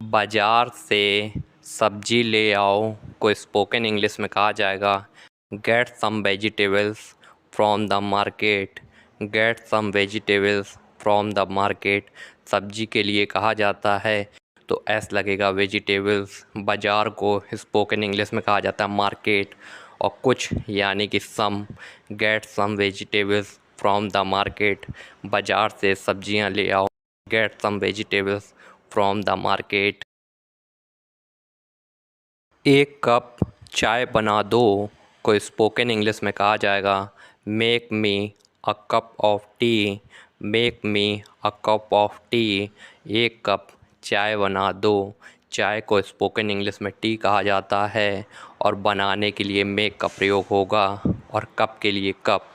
बाजार से सब्जी ले आओ को स्पोकन इंग्लिश में कहा जाएगा get some vegetables from the market. Get some vegetables from the market सब्जी के लिए कहा जाता है तो एस लगेगा वेजिटेबल्स। बाजार को स्पोकन इंग्लिश में कहा जाता है मार्केट। और कुछ यानी कि some, get some vegetables from the market, बाजार से सब्जियां ले आओ। Get some vegetables from the market. एक कप चाय बना दो को स्पोकन इंग्लिश में कहा जाएगा make me a cup of tea. Make me a cup of tea. एक कप चाय बना दो। चाय को स्पोकन इंग्लिश में टी कहा जाता है और बनाने के लिए मेक का प्रयोग होगा और कप के लिए cup.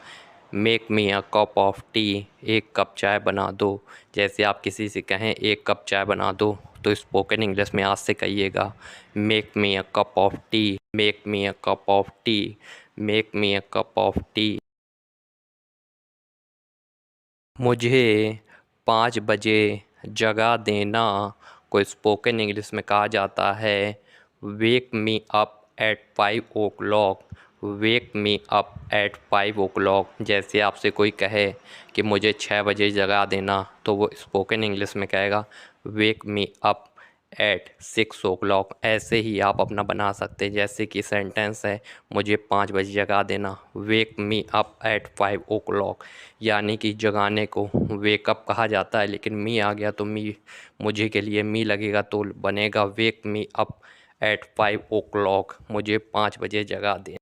Make me a cup of tea, एक कप चाय बना दो। जैसे आप किसी से कहें एक कप चाय बना दो तो स्पोकन इंग्लिश में आज से कहिएगा make me a cup of tea, make me a cup of tea, make me a cup of T. मुझे 5 बजे जगा देना को स्पोकन इंग्लिश में कहा जाता है wake me up at 5 o'clock. Wake me up at 5 o'clock. जैसे आपसे कोई कहे कि मुझे 6 बजे जगा देना तो वो स्पोकन इंग्लिश में कहेगा wake me up at 6 o'clock. ऐसे ही आप अपना बना सकते हैं। जैसे कि सेंटेंस है मुझे 5 बजे जगा देना, wake me up at 5 o'clock. यानी कि जगाने को वेकअप कहा जाता है, लेकिन मी आ गया तो मी, मुझे के लिए मी लगेगा तो बनेगा wake me up at 5 o'clock. मुझे 5 बजे जगा दें।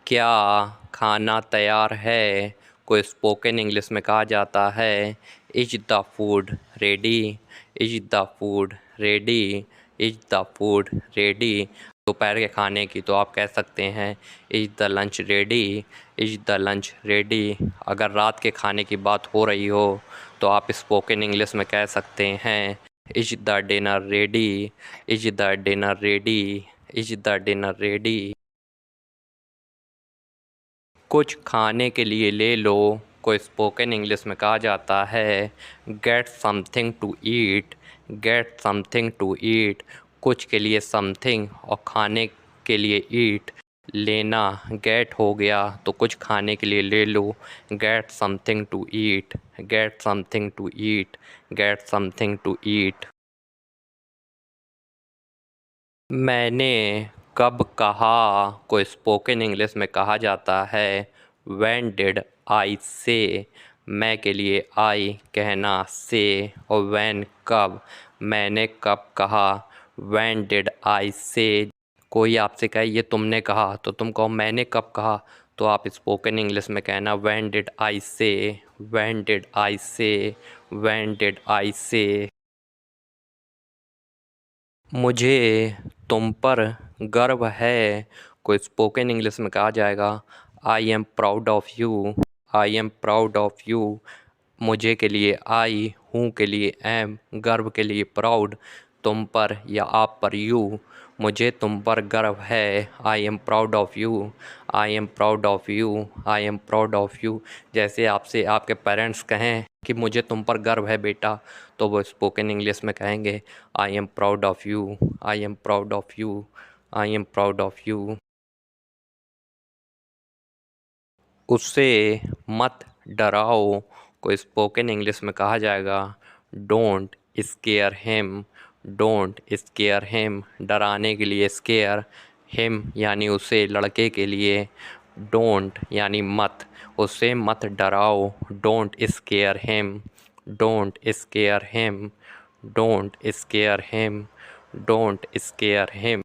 क्या खाना तैयार है को स्पोकन इंग्लिश में कहा जाता है is the food ready. Is the food ready. Is the food ready. दोपहर के खाने की तो आप कह सकते हैं is the lunch ready. Is the lunch ready. अगर रात के खाने की बात हो रही हो तो आप स्पोकन इंग्लिश में कह सकते हैं is the dinner ready. Is the dinner ready. Is the dinner ready. कुछ खाने के लिए ले लो को स्पोकन इंग्लिश में कहा जाता है get something to eat. Get something to eat. कुछ के लिए समथिंग और खाने के लिए ईट, लेना। गेट हो गया तो कुछ खाने के लिए ले लो, get something to eat. Get something to eat. Get something to eat. मैंने कब कहा को स्पोकन इंग्लिश में कहा जाता है व्हेन डिड आई से। मैं के लिए आई कहना, से और व्हेन कब। मैंने कब कहा, व्हेन डिड आई से। कोई आपसे कहे ये तुमने कहा तो तुम कहो मैंने कब कहा, तो आप स्पोकन इंग्लिश में कहना व्हेन डिड आई से। व्हेन डिड आई से। व्हेन डिड आई से। मुझे तुम पर गर्व है को स्पोकन इंग्लिश में कहा जाएगा I am proud of you. I am proud of you. मुझे के लिए आई, हूँ के लिए एम, गर्व के लिए प्राउड, तुम पर या आप पर यू। मुझे तुम पर गर्व है, I am proud of you. I am proud of you. I am proud of you. जैसे आपसे आपके पेरेंट्स कहें कि मुझे तुम पर गर्व है बेटा, तो वो स्पोकन इंग्लिश में कहेंगे I am proud of you. I am proud of you. I am proud of you. उससे मत डराओ को स्पोकन इंग्लिश में कहा जाएगा don't scare him. Don't scare him. डराने के लिए स्केयर, हिम यानी उसे, लड़के के लिए, डोंट यानी मत। उससे मत डराओ, don't scare him. Don't scare him. Don't scare him. Don't scare him.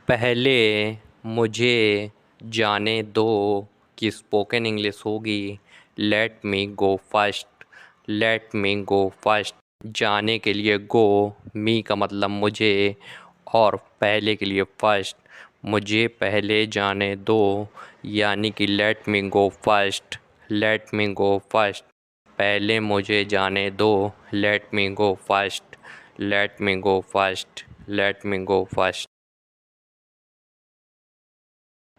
पहले मुझे जाने दो कि स्पोकन इंग्लिश होगी let me go first. Let me go first. जाने के लिए गो, मी का मतलब मुझे, और पहले के लिए फर्स्ट। मुझे पहले जाने दो यानी कि late me go first. Let me go first. पहले मुझे जाने दो, late me go first. Let me go first. Let me go first.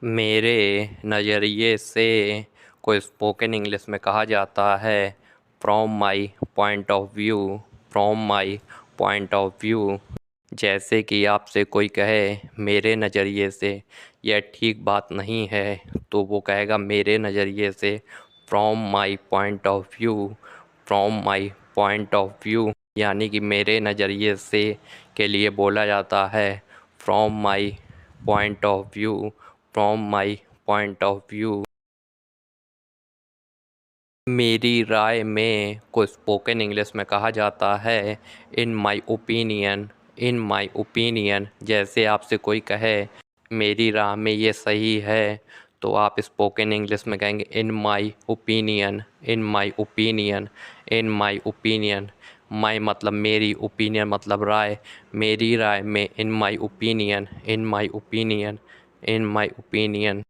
मेरे नज़रिए से को स्पोकन इंग्लिश में कहा जाता है from my point of view, from my point of view. जैसे कि आपसे कोई कहे मेरे नज़रिए से यह ठीक बात नहीं है, तो वो कहेगा मेरे नज़रिए से, from my point of view, from my point of view. यानी कि मेरे नज़रिए से के लिए बोला जाता है from my point of view, from my point of view. मेरी राय में को स्पोकन इंग्लिश में कहा जाता है इन my opinion, in my opinion. जैसे आपसे कोई कहे मेरी राय में ये सही है, तो आप स्पोकन इंग्लिश में कहेंगे in my opinion, in my opinion, in my opinion. My मतलब मेरी, ओपिनियन मतलब राय, मेरी राय में, in my opinion, in my opinion, in my opinion.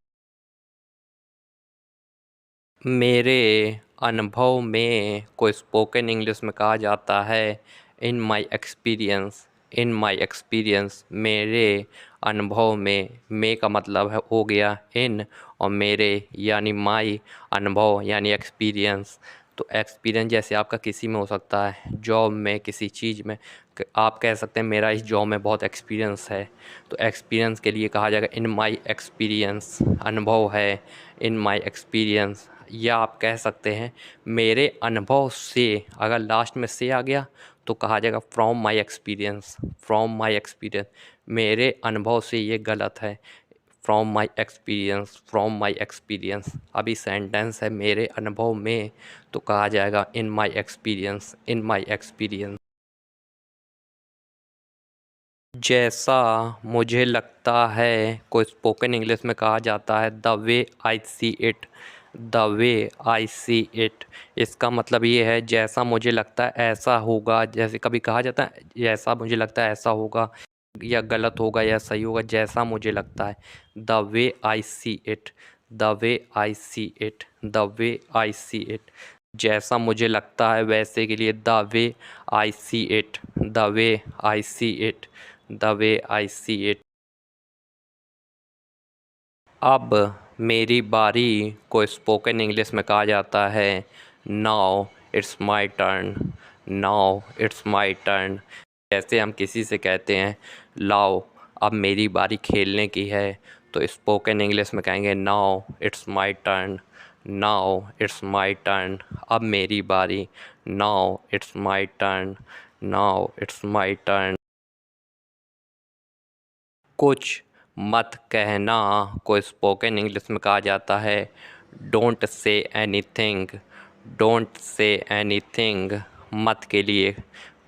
मेरे अनुभव में को स्पोकन इंग्लिश में कहा जाता है इन my experience, in my experience. मेरे अनुभव में का मतलब है हो गया इन, और मेरे यानी माई, अनुभव यानी एक्सपीरियंस। तो एक्सपीरियंस जैसे आपका किसी में हो सकता है, जॉब में, किसी चीज़ में। आप कह सकते हैं मेरा इस जॉब में बहुत एक्सपीरियंस है, तो एक्सपीरियंस के लिए कहा जाएगा इन माई एक्सपीरियंस, अनुभव है, इन माई एक्सपीरियंस। या आप कह सकते हैं मेरे अनुभव से, अगर लास्ट में से आ गया तो कहा जाएगा from my experience, from my experience. मेरे अनुभव से ये गलत है, from my experience, from my experience. अभी सेंटेंस है मेरे अनुभव में, तो कहा जाएगा इन my experience, in my experience. जैसा मुझे लगता है को स्पोकन इंग्लिश में कहा जाता है the way I see it, the way I see it. इसका मतलब ये है जैसा मुझे लगता है ऐसा होगा। जैसे कभी कहा जाता है जैसा मुझे लगता है ऐसा होगा, या गलत होगा या सही होगा, जैसा मुझे लगता है। The way I see it, the way I see it, the way I see it. जैसा मुझे लगता है वैसे के लिए the way I see it, the way I see it, the way I see it. अब मेरी बारी को स्पोकन इंग्लिश में कहा जाता है now it's my turn, now it's my turn. जैसे हम किसी से कहते हैं लाओ अब मेरी बारी खेलने की है, तो स्पोकन इंग्लिश में कहेंगे now it's my turn, now it's my turn. अब मेरी बारी, now it's my turn, now it's my turn. कुछ मत कहना को स्पोकन इंग्लिश में कहा जाता है don't say anything, don't say anything. मत के लिए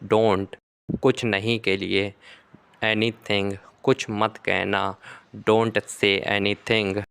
डोंट, कुछ नहीं के लिए एनीथिंग, कुछ मत कहना, डोंट से एनीथिंग।